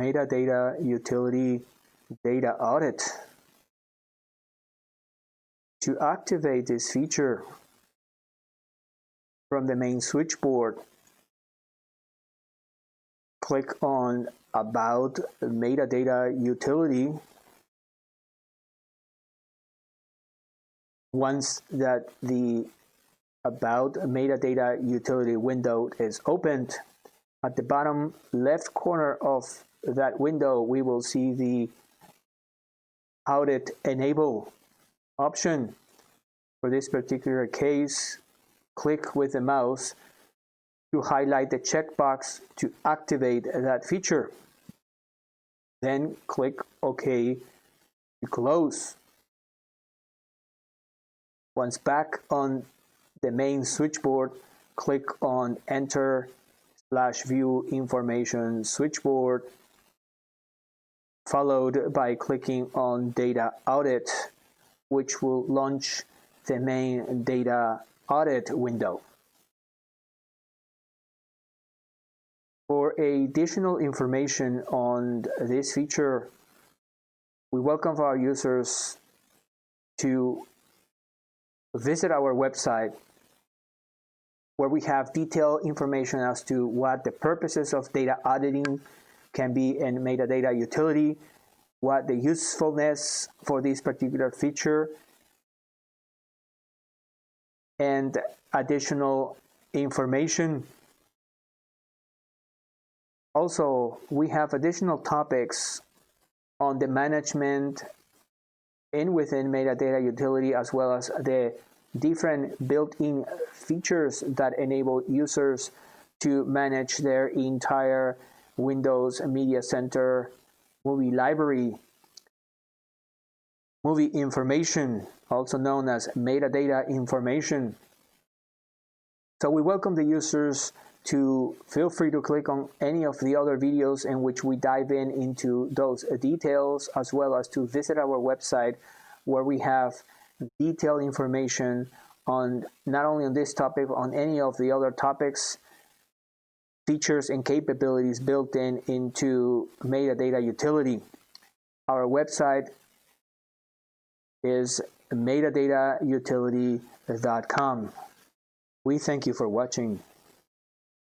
Metadata Utility Data Audit. To activate this feature from the main switchboard, click on About Metadata Utility. Once that the About Metadata Utility window is opened, at the bottom left corner of that window, we will see the Audit Enable option. For this particular case, click with the mouse to highlight the checkbox to activate that feature. Then click OK to close. Once back on the main switchboard, click on Enter/View Information Switchboard, followed by clicking on Data Audit, which will launch the main Data Audit window. For additional information on this feature, we welcome our users to visit our website, where we have detailed information as to what the purposes of data auditing can be in Metadata Utility, what the usefulness for this particular feature, and additional information. Also, we have additional topics on the management within Metadata Utility, as well as the different built-in features that enable users to manage their entire Windows Media Center movie library. Movie information, also known as metadata information. So we welcome the users to feel free to click on any of the other videos in which we dive into those details, as well as to visit our website, where we have detailed information on not only on this topic, but on any of the other topics, features and capabilities built into Metadata Utility. Our website is metadatautility.com. We thank you for watching.